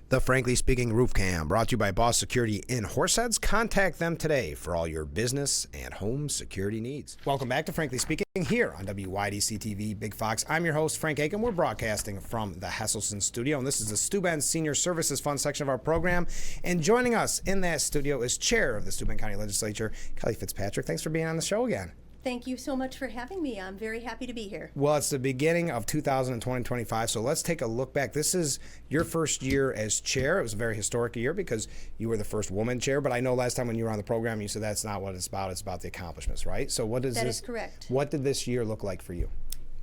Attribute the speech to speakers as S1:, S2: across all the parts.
S1: The Frankly Speaking Roof Cam, brought to you by Boss Security in Horseheads. Contact them today for all your business and home security needs. Welcome back to Frankly Speaking here on WYDC TV Big Fox. I'm your host, Frank Acomb. We're broadcasting from the Hesselson studio, and this is the Steuben Senior Services Fund section of our program. And joining us in that studio is Chair of the Steuben County Legislature, Kelly Fitzpatrick. Thanks for being on the show again.
S2: Thank you so much for having me. I'm very happy to be here.
S1: Well, it's the beginning of 2025, so let's take a look back. This is your first year as chair. It was a very historic year because you were the first woman chair, but I know last time when you were on the program, you said that's not what it's about. It's about the accomplishments, right? So
S2: That is correct.
S1: What did this year look like for you?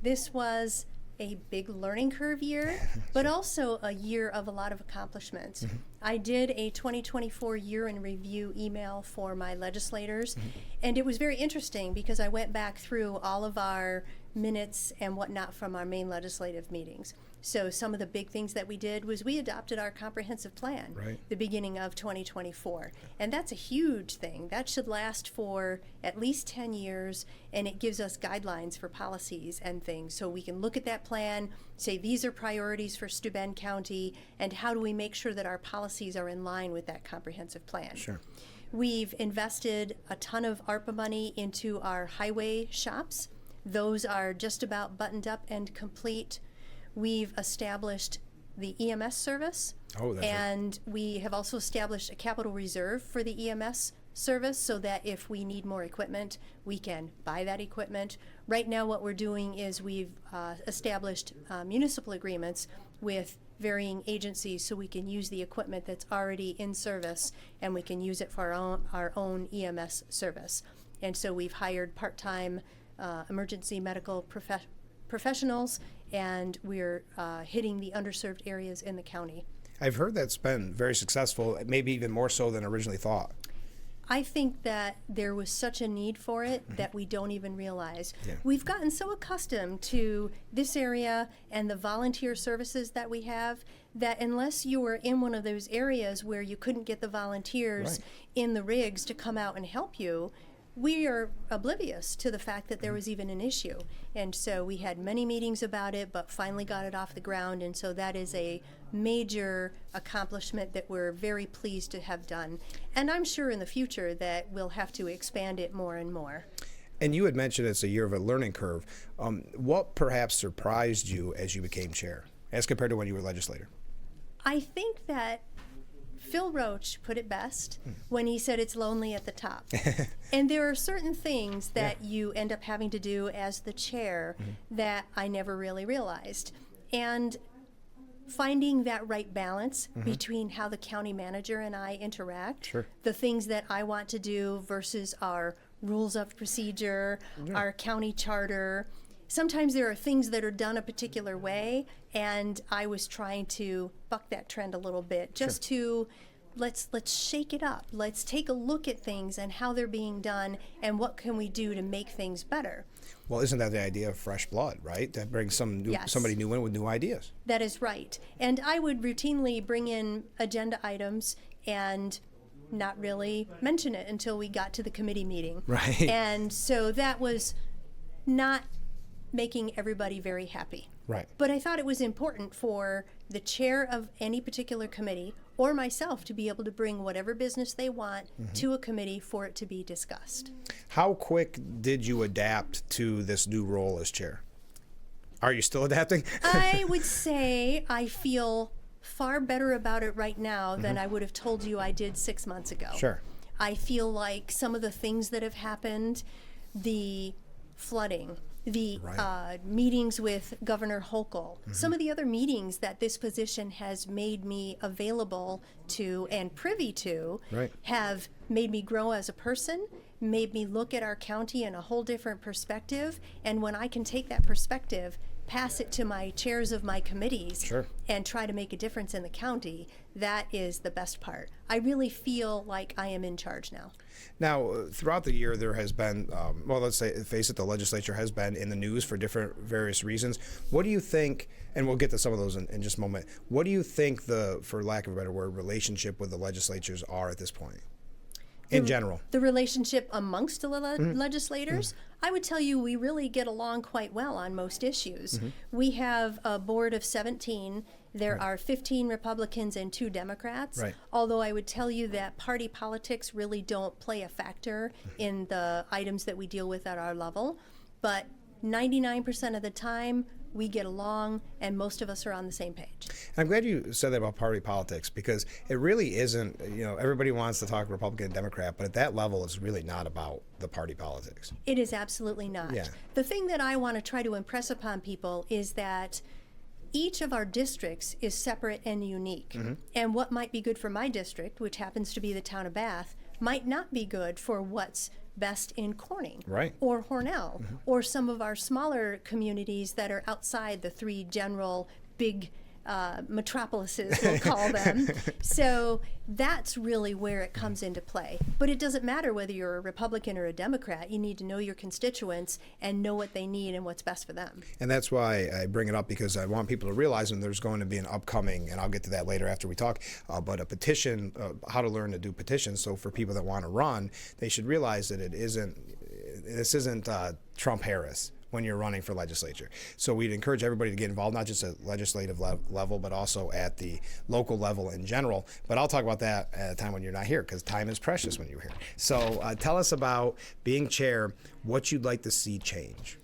S2: This was a big learning curve year, but also a year of a lot of accomplishments. Mm-hmm. I did a 2024 year in review email for my legislators, and it was very interesting because I went back through all of our minutes and whatnot from our main legislative meetings. So some of the big things that we did was we adopted our comprehensive plan the beginning of 2024. And that's a huge thing. That should last for at least 10 years, and it gives us guidelines for policies and things. So we can look at that plan, say these are priorities for Steuben County, and how do we make sure that our policies are in line with that comprehensive plan.
S1: Sure.
S2: We've invested a ton of ARPA money into our highway shops. Those are just about buttoned up and complete. We've established the EMS service, and we have also established a capital reserve for the EMS service so that if we need more equipment, we can buy that equipment. Right now what we're doing is we've established municipal agreements with varying agencies so we can use the equipment that's already in service and we can use it for our own EMS service. And so we've hired part-time emergency medical professionals, and we're hitting the underserved areas in the county.
S1: I've heard that's been very successful, maybe even more so than originally thought.
S2: I think that there was such a need for it that we don't even realize. We've gotten so accustomed to this area and the volunteer services that we have that unless you were in one of those areas where you couldn't get the volunteers in the rigs to come out and help you, we are oblivious to the fact that there was even an issue. And so we had many meetings about it, but finally got it off the ground. And so that is a major accomplishment that we're very pleased to have done. And I'm sure in the future that we'll have to expand it more and more.
S1: And you had mentioned it's a year of a learning curve. What perhaps surprised you as you became chair, as compared to when you were legislator?
S2: I think that Phil Roach put it best when he said it's lonely at the top. And there are certain things that you end up having to do as the chair that I never really realized. And finding that right balance between how the county manager and I interact, the things that I want to do versus our rules of procedure, our county charter. Sometimes there are things that are done a particular way, and I was trying to buck that trend a little bit, just to let's shake it up. Let's take a look at things and how they're being done, and what can we do to make things better.
S1: Well, isn't that the idea of fresh blood, right? That brings somebody new in with new ideas.
S2: That is right. And I would routinely bring in agenda items and not really mention it until we got to the committee meeting.
S1: Right.
S2: And so that was not making everybody very happy.
S1: Right.
S2: But I thought it was important for the chair of any particular committee or myself to be able to bring whatever business they want to a committee for it to be discussed.
S1: How quick did you adapt to this new role as chair? Are you still adapting?
S2: I would say I feel far better about it right now than I would have told you I did 6 months ago.
S1: Sure.
S2: I feel like some of the things that have happened, the flooding, the meetings with Governor Hochul, some of the other meetings that this position has made me available to and privy to have made me grow as a person, made me look at our county in a whole different perspective. And when I can take that perspective, pass it to my chairs of my committees and try to make a difference in the county, that is the best part. I really feel like I am in charge now.
S1: Now, throughout the year, there has been, well, let's face it, the legislature has been in the news for various reasons. What do you think, and we'll get to some of those in just a moment, what do you think the, for lack of a better word, relationship with the legislatures are at this point? in general.
S2: The relationship amongst the legislators, I would tell you we really get along quite well on most issues. We have a board of 17. There are 15 Republicans and 2 Democrats, although I would tell you that party politics really don't play a factor in the items that we deal with at our level. But 99% of the time, we get along, and most of us are on the same page.
S1: I'm glad you said that about party politics, because it really isn't, everybody wants to talk Republican and Democrat, but at that level, it's really not about the party politics.
S2: It is absolutely not.
S1: Yeah.
S2: The thing that I want to try to impress upon people is that each of our districts is separate and unique. And what might be good for my district, which happens to be the town of Bath, might not be good for what's best in Corning or Hornell or some of our smaller communities that are outside the 3 general big metropolises, we'll call them. So that's really where it comes into play. But it doesn't matter whether you're a Republican or a Democrat. You need to know your constituents and know what they need and what's best for them.
S1: And that's why I bring it up, because I want people to realize, and there's going to be an upcoming, and I'll get to that later after we talk, but a petition, how to learn to do petitions. So for people that want to run, they should realize that this isn't Trump-Harris when you're running for legislature. So we'd encourage everybody to get involved, not just at legislative level, but also at the local level in general. But I'll talk about that at a time when you're not here, because time is precious when you're here. So tell us about being chair, what you'd like to see change.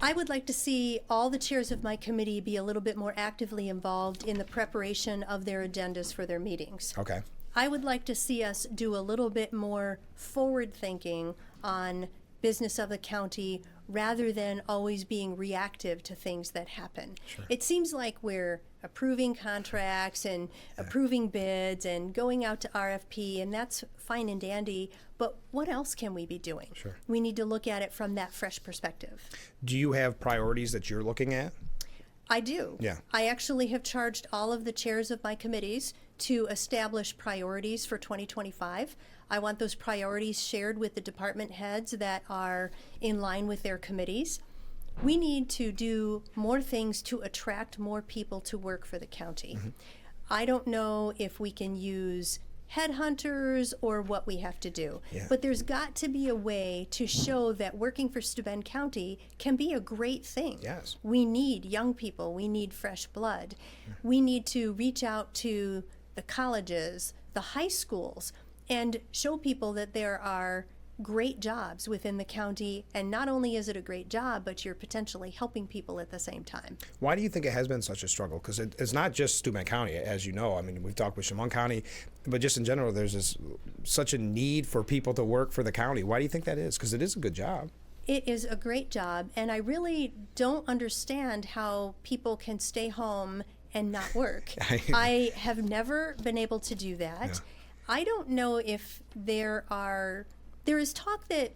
S2: I would like to see all the chairs of my committee be a little bit more actively involved in the preparation of their agendas for their meetings.
S1: Okay.
S2: I would like to see us do a little bit more forward thinking on business of the county rather than always being reactive to things that happen. It seems like we're approving contracts and approving bids and going out to RFP, and that's fine and dandy, but what else can we be doing? We need to look at it from that fresh perspective.
S1: Do you have priorities that you're looking at?
S2: I do.
S1: Yeah.
S2: I actually have charged all of the chairs of my committees to establish priorities for 2025. I want those priorities shared with the department heads that are in line with their committees. We need to do more things to attract more people to work for the county. I don't know if we can use headhunters or what we have to do. But there's got to be a way to show that working for Steuben County can be a great thing. We need young people. We need fresh blood. We need to reach out to the colleges, the high schools, and show people that there are great jobs within the county, and not only is it a great job, but you're potentially helping people at the same time.
S1: Why do you think it has been such a struggle? Because it's not just Steuben County, as you know. I mean, we've talked with Chemung County, but just in general, there's such a need for people to work for the county. Why do you think that is? Because it is a good job.
S2: It is a great job, and I really don't understand how people can stay home and not work. I have never been able to do that. I don't know if there is talk that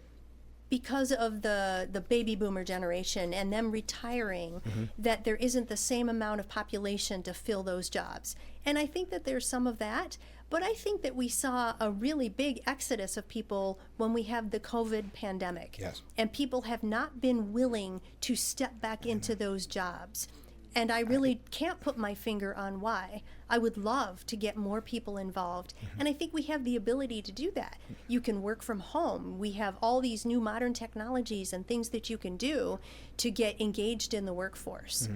S2: because of the baby boomer generation and them retiring, that there isn't the same amount of population to fill those jobs. And I think that there's some of that, but I think that we saw a really big exodus of people when we have the COVID pandemic. And people have not been willing to step back into those jobs. And I really can't put my finger on why. I would love to get more people involved. And I think we have the ability to do that. You can work from home. We have all these new modern technologies and things that you can do to get engaged in the workforce.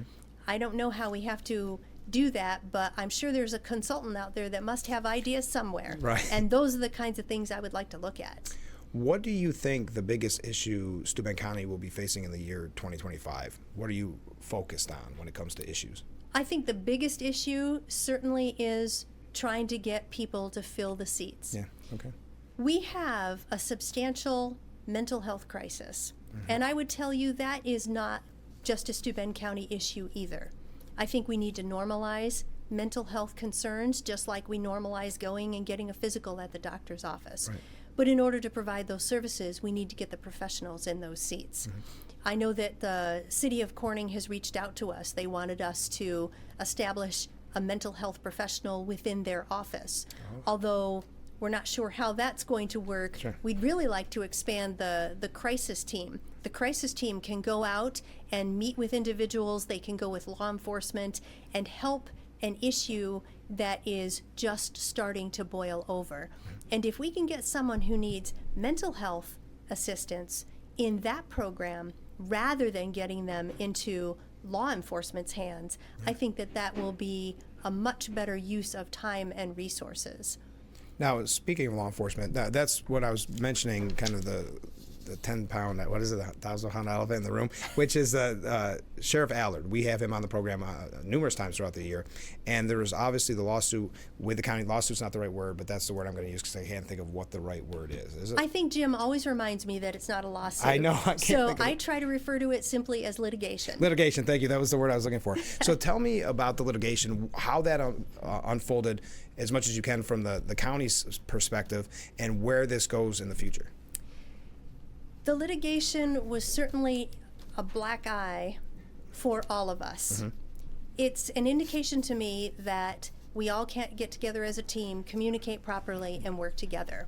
S2: I don't know how we have to do that, but I'm sure there's a consultant out there that must have ideas somewhere. And those are the kinds of things I would like to look at.
S1: What do you think the biggest issue Steuben County will be facing in the year 2025? What are you focused on when it comes to issues?
S2: I think the biggest issue certainly is trying to get people to fill the seats. We have a substantial mental health crisis, and I would tell you that is not just a Steuben County issue either. I think we need to normalize mental health concerns just like we normalize going and getting a physical at the doctor's office. But in order to provide those services, we need to get the professionals in those seats. I know that the city of Corning has reached out to us. They wanted us to establish a mental health professional within their office. Although we're not sure how that's going to work, we'd really like to expand the crisis team. The crisis team can go out and meet with individuals. They can go with law enforcement and help an issue that is just starting to boil over. And if we can get someone who needs mental health assistance in that program rather than getting them into law enforcement's hands, I think that that will be a much better use of time and resources.
S1: Now, speaking of law enforcement, that's what I was mentioning, kind of the 10-pound, what is it, the 1,000-pound elephant in the room, which is Sheriff Allard. We have him on the program numerous times throughout the year. And there is obviously the lawsuit with the county. Lawsuit's not the right word, but that's the word I'm going to use because I can't think of what the right word is it?
S2: I think Jim always reminds me that it's not a lawsuit.
S1: I know. I can't
S2: so
S1: think of
S2: I try to refer to it simply as litigation.
S1: Litigation, thank you. That was the word I was looking for. So tell me about the litigation, how that unfolded as much as you can from the county's perspective and where this goes in the future.
S2: The litigation was certainly a black eye for all of us. Mm-hmm. It's an indication to me that we all can't get together as a team, communicate properly, and work together.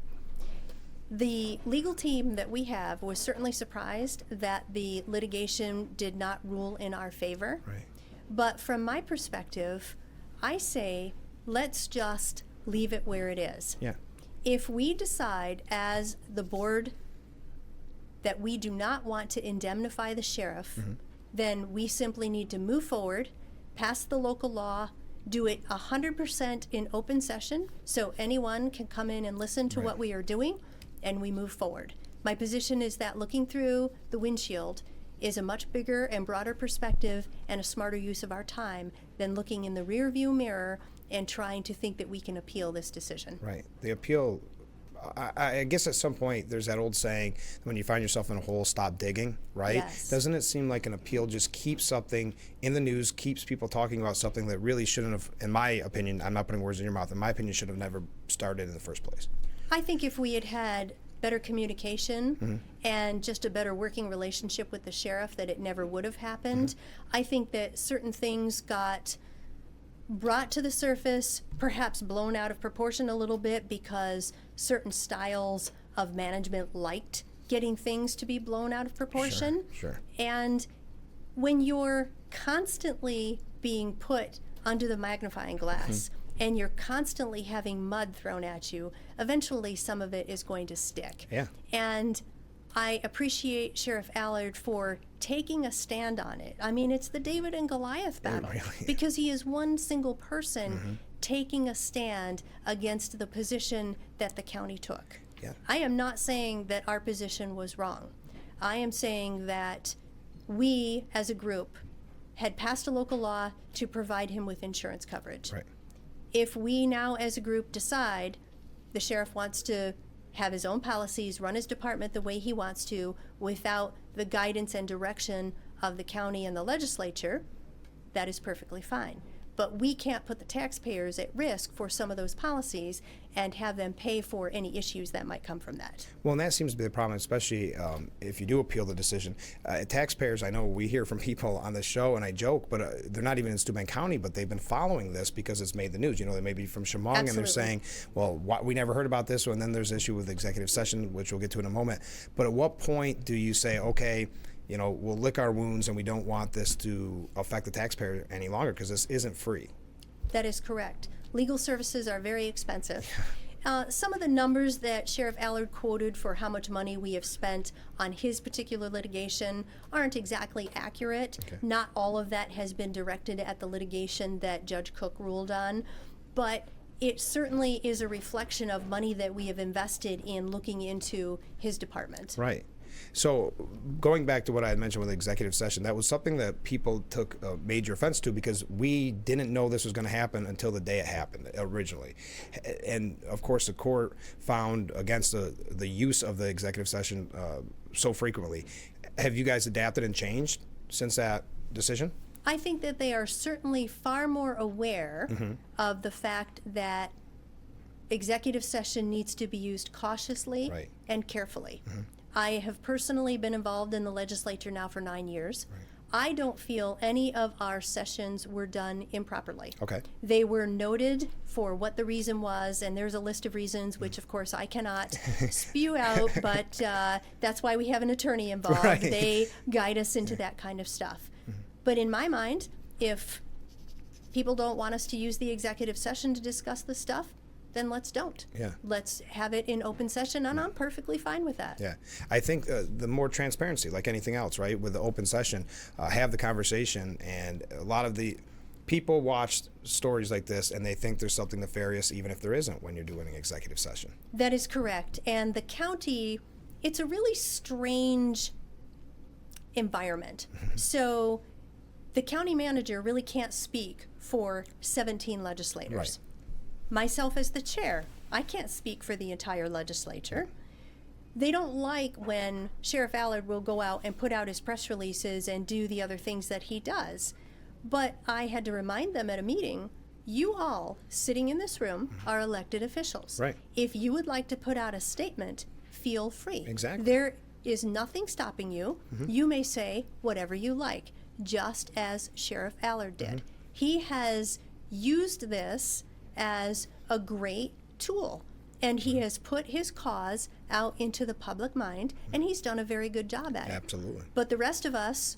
S2: The legal team that we have was certainly surprised that the litigation did not rule in our favor.
S1: Right.
S2: But from my perspective, I say, let's just leave it where it is.
S1: Yeah.
S2: If we decide as the board that we do not want to indemnify the sheriff, mm-hmm. then we simply need to move forward, pass the local law, do it 100% in open session so anyone can come in and listen to what we are doing, and we move forward. My position is that looking through the windshield is a much bigger and broader perspective and a smarter use of our time than looking in the rear view mirror and trying to think that we can appeal this decision.
S1: Right. The appeal, I guess at some point there's that old saying, when you find yourself in a hole, stop digging, right?
S2: Yes.
S1: Doesn't it seem like an appeal just keeps something in the news, keeps people talking about something that really shouldn't have, in my opinion, I'm not putting words in your mouth, in my opinion, should have never started in the first place?
S2: I think if we had better communication mm-hmm. and just a better working relationship with the sheriff, that it never would have happened. Mm-hmm. I think that certain things got brought to the surface, perhaps blown out of proportion a little bit because certain styles of management liked getting things to be blown out of proportion.
S1: Sure.
S2: And when you're constantly being put under the magnifying glass mm-hmm. and you're constantly having mud thrown at you, eventually some of it is going to stick.
S1: Yeah.
S2: And I appreciate Sheriff Allard for taking a stand on it. I mean, it's the David and Goliath battle because he is one single person mm-hmm. taking a stand against the position that the county took.
S1: Yeah.
S2: I am not saying that our position was wrong. I am saying that we, as a group, had passed a local law to provide him with insurance coverage.
S1: Right.
S2: If we now, as a group, decide the sheriff wants to have his own policies, run his department the way he wants to without the guidance and direction of the county and the legislature, that is perfectly fine. But we can't put the taxpayers at risk for some of those policies and have them pay for any issues that might come from that.
S1: Well, and that seems to be the problem, especially if you do appeal the decision. Taxpayers, I know we hear from people on the show, and I joke, but they're not even in Steuben County, but they've been following this because it's made the news. You know, they may be from Chemung, and they're saying, well, we never heard about this one. And then there's the issue with executive session, which we'll get to in a moment. But at what point do you say, okay, you know, we'll lick our wounds and we don't want this to affect the taxpayer any longer because this isn't free?
S2: That is correct. Legal services are very expensive. Some of the numbers that Sheriff Allard quoted for how much money we have spent on his particular litigation aren't exactly accurate.
S1: Okay.
S2: Not all of that has been directed at the litigation that Judge Cook ruled on, but it certainly is a reflection of money that we have invested in looking into his department.
S1: Right. So going back to what I had mentioned with the executive session, that was something that people took a major offense to because we didn't know this was going to happen until the day it happened originally. And of course, the court found against the use of the executive session so frequently. Have you guys adapted and changed since that decision?
S2: I think that they are certainly far more aware
S1: mm-hmm.
S2: of the fact that executive session needs to be used cautiously
S1: right.
S2: and carefully.
S1: Mm-hmm.
S2: I have personally been involved in the legislature now for 9 years.
S1: Right.
S2: I don't feel any of our sessions were done improperly.
S1: Okay.
S2: They were noted for what the reason was, and there's a list of reasons, which of course I cannot spew out, but that's why we have an attorney involved.
S1: Right.
S2: They guide us into that kind of stuff.
S1: Mm-hmm.
S2: But in my mind, if people don't want us to use the executive session to discuss the stuff, then let's don't.
S1: Yeah.
S2: Let's have it in open session, and I'm perfectly fine with that.
S1: Yeah, I think the more transparency, like anything else, right? With the open session, have the conversation, and a lot of the people watch stories like this and they think there's something nefarious, even if there isn't, when you're doing an executive session.
S2: That is correct. And the county, it's a really strange environment. So the county manager really can't speak for 17 legislators.
S1: Right.
S2: Myself as the chair, I can't speak for the entire legislature. They don't like when Sheriff Allard will go out and put out his press releases and do the other things that he does. But I had to remind them at a meeting, you all sitting in this room are elected officials.
S1: Right.
S2: If you would like to put out a statement, feel free.
S1: Exactly.
S2: There is nothing stopping you. You may say whatever you like, just as Sheriff Allard did. He has used this as a great tool, and he has put his cause out into the public mind, and he's done a very good job at it.
S1: Absolutely.
S2: But the rest of us,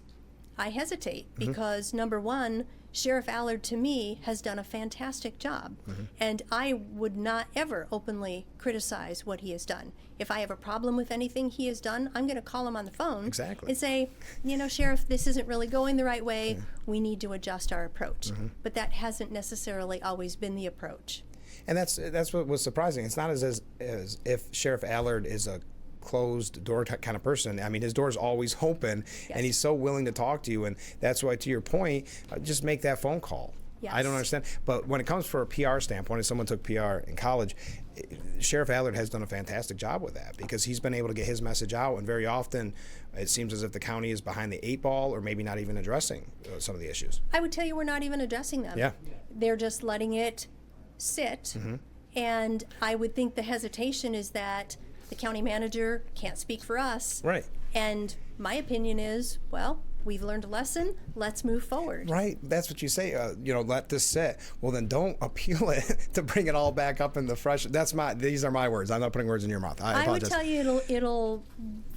S2: I hesitate because, number one, Sheriff Allard, to me, has done a fantastic job. And I would not ever openly criticize what he has done. If I have a problem with anything he has done, I'm going to call him on the phone
S1: Exactly.
S2: and say, you know, Sheriff, this isn't really going the right way. We need to adjust our approach. But that hasn't necessarily always been the approach.
S1: And that's what was surprising. It's not as if Sheriff Allard is a closed door kind of person. I mean, his door's always open, and he's so willing to talk to you. And that's why, to your point, just make that phone call.
S2: Yes.
S1: I don't understand. But when it comes for a PR standpoint, if someone took PR in college, Sheriff Allard has done a fantastic job with that because he's been able to get his message out. And very often, it seems as if the county is behind the 8 ball or maybe not even addressing some of the issues.
S2: I would tell you we're not even addressing them.
S1: Yeah.
S2: They're just letting it sit. And I would think the hesitation is that the county manager can't speak for us.
S1: Right.
S2: And my opinion is, well, we've learned a lesson. Let's move forward.
S1: Right. That's what you say. Let this sit. Well, then don't appeal it to bring it all back up in the fresh. These are my words. I'm not putting words in your mouth. I apologize.
S2: I would tell you it'll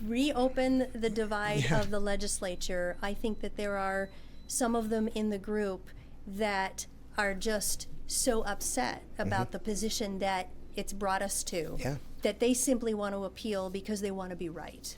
S2: reopen the divide of the legislature. I think that there are some of them in the group that are just so upset about the position that it's brought us to.
S1: Yeah.
S2: That they simply want to appeal because they want to be right.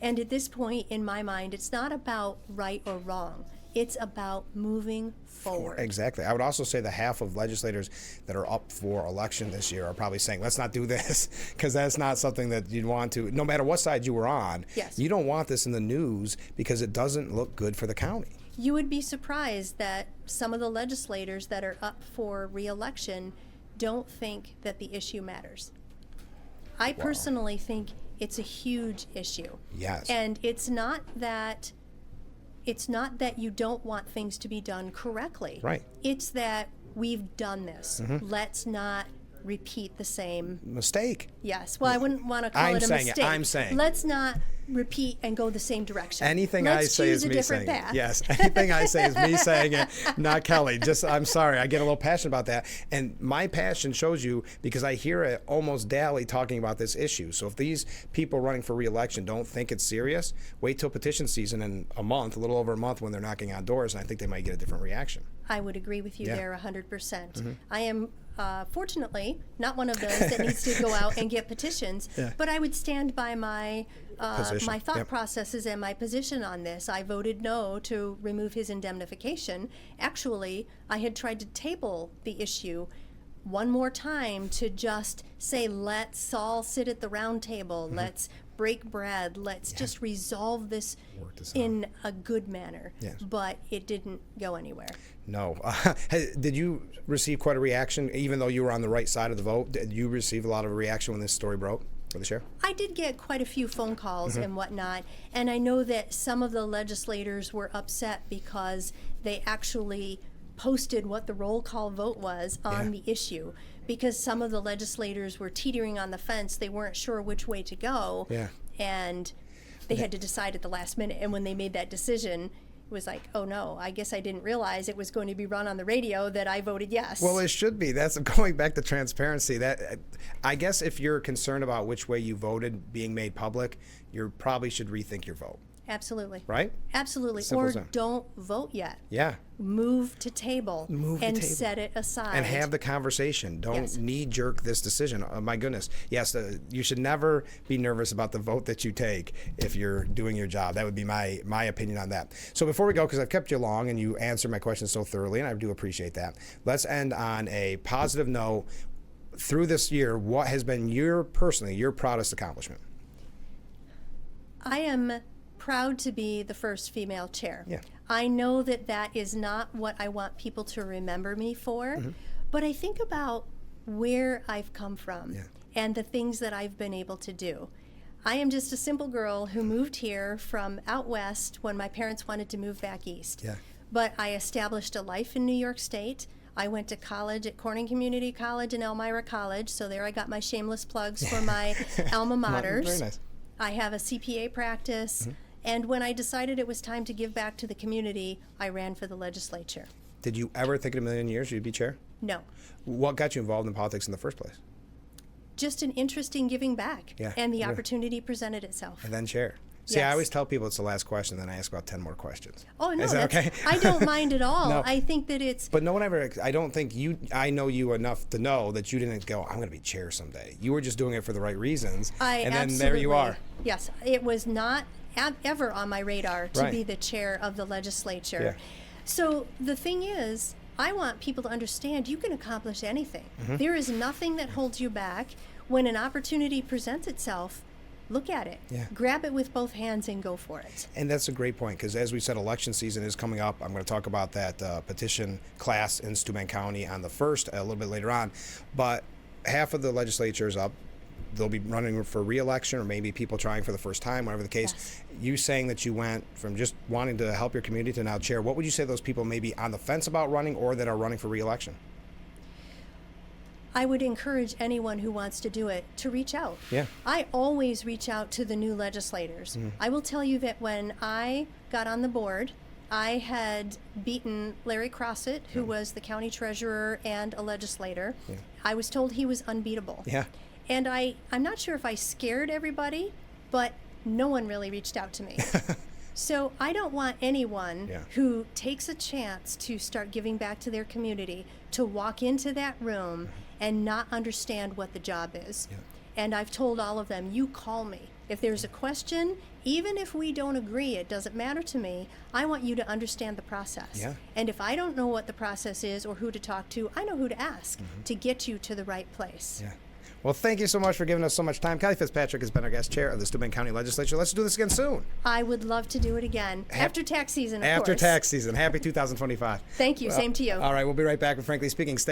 S2: And at this point, in my mind, it's not about right or wrong. It's about moving forward.
S1: Exactly. I would also say the half of legislators that are up for election this year are probably saying, let's not do this, because that's not something that you'd want to, no matter what side you were on.
S2: Yes.
S1: You don't want this in the news because it doesn't look good for the county.
S2: You would be surprised that some of the legislators that are up for re-election don't think that the issue matters. I personally think it's a huge issue.
S1: Yes.
S2: And it's not that you don't want things to be done correctly.
S1: Right.
S2: It's that we've done this. Let's not repeat the same
S1: Mistake.
S2: Yes. Well, I wouldn't want to call it a mistake.
S1: I'm saying.
S2: Let's not repeat and go the same direction.
S1: Anything
S2: Let's
S1: I say
S2: choose
S1: is
S2: a
S1: me
S2: different
S1: saying
S2: path.
S1: it. Yes. Anything I say is me saying it, not Kelly. I'm sorry. I get a little passionate about that. And my passion shows you because I hear it almost daily talking about this issue. So if these people running for re-election don't think it's serious, wait till petition season in a little over a month when they're knocking on doors, and I think they might get a different reaction.
S2: I would agree with you there 100%.
S1: Mm-hmm.
S2: I am fortunately not one of those that needs to go out and get petitions, but I would stand by my my thought processes and my position on this. I voted no to remove his indemnification. Actually, I had tried to table the issue one more time to just say, let's all sit at the round table, let's break bread, let's just resolve this in a good manner.
S1: Yes.
S2: But it didn't go anywhere.
S1: No. Did you receive quite a reaction, even though you were on the right side of the vote? Did you receive a lot of reaction when this story broke for the sheriff?
S2: I did get quite a few phone calls and whatnot, and I know that some of the legislators were upset because they actually posted what the roll call vote was on the issue, because some of the legislators were teetering on the fence. They weren't sure which way to go, and they had to decide at the last minute. And when they made that decision, it was like, oh no, I guess I didn't realize it was going to be run on the radio that I voted yes.
S1: Well, it should be. That's going back to transparency. That I guess if you're concerned about which way you voted being made public, you probably should rethink your vote.
S2: Absolutely.
S1: Right?
S2: Absolutely.
S1: Simple
S2: Or
S1: as that.
S2: don't vote yet.
S1: Yeah.
S2: Move to table
S1: Move the
S2: and
S1: table.
S2: set it aside.
S1: And have the conversation. Don't
S2: Yes.
S1: knee-jerk this decision. Oh, my goodness. Yes, you should never be nervous about the vote that you take if you're doing your job. That would be my opinion on that. So before we go, because I've kept you long and you answered my questions so thoroughly, and I do appreciate that, let's end on a positive note. Through this year, what has been your proudest accomplishment?
S2: I am proud to be the first female chair.
S1: Yeah.
S2: I know that that is not what I want people to remember me for, but I think about where I've come from and the things that I've been able to do. I am just a simple girl who moved here from out west when my parents wanted to move back east.
S1: Yeah.
S2: But I established a life in New York State. I went to college at Corning Community College and Elmira College, so there I got my shameless plugs for my alma maters.
S1: Very nice.
S2: I have a CPA practice, and when I decided it was time to give back to the community, I ran for the legislature.
S1: Did you ever think in a million years you'd be chair?
S2: No.
S1: What got you involved in politics in the first place?
S2: Just an interest in giving back,
S1: Yeah,
S2: and the
S1: yeah.
S2: opportunity presented itself.
S1: And then chair. See, I
S2: Yes.
S1: always tell people it's the last question, then I ask about 10 more questions.
S2: Oh, no,
S1: Is that okay?
S2: I don't mind at all.
S1: No.
S2: I think that it's,
S1: But no one ever, I don't think I know you enough to know that you didn't go, I'm going to be chair someday. You were just doing it for the right reasons. And then there you are.
S2: Yes, it was not ever on my radar to
S1: Right.
S2: be the chair of the legislature.
S1: Yeah.
S2: So the thing is, I want people to understand you can accomplish anything.
S1: Mm-hmm.
S2: There is nothing that holds you back. When an opportunity presents itself, look at it.
S1: Yeah.
S2: Grab it with both hands and go for it.
S1: And that's a great point, because as we said, election season is coming up. I'm going to talk about that petition class in Steuben County on the 1st, a little bit later on. But half of the legislature is up. They'll be running for re-election, or maybe people trying for the first time, whatever the case.
S2: Yes.
S1: You saying that you went from just wanting to help your community to now chair, what would you say those people may be on the fence about running or that are running for re-election?
S2: I would encourage anyone who wants to do it to reach out.
S1: Yeah.
S2: I always reach out to the new legislators. I will tell you that when I got on the board, I had beaten Larry Crossett, who was the county treasurer and a legislator.
S1: Yeah.
S2: I was told he was unbeatable.
S1: Yeah.
S2: And I'm not sure if I scared everybody, but no one really reached out to me. So I don't want anyone
S1: Yeah.
S2: who takes a chance to start giving back to their community to walk into that room and not understand what the job is.
S1: Yeah.
S2: And I've told all of them, you call me. If there's a question, even if we don't agree, it doesn't matter to me. I want you to understand the process.
S1: Yeah.
S2: And if I don't know what the process is or who to talk to, I know who to ask to get you to the right place.
S1: Yeah. Well, thank you so much for giving us so much time. Kelly Fitzpatrick has been our guest chair of the Steuben County Legislature. Let's do this again soon.
S2: I would love to do it again. After tax season, of
S1: After
S2: course.
S1: tax season. Happy 2025.
S2: Thank you. Same to you.
S1: All right, we'll be right back with Frankly Speaking. Stay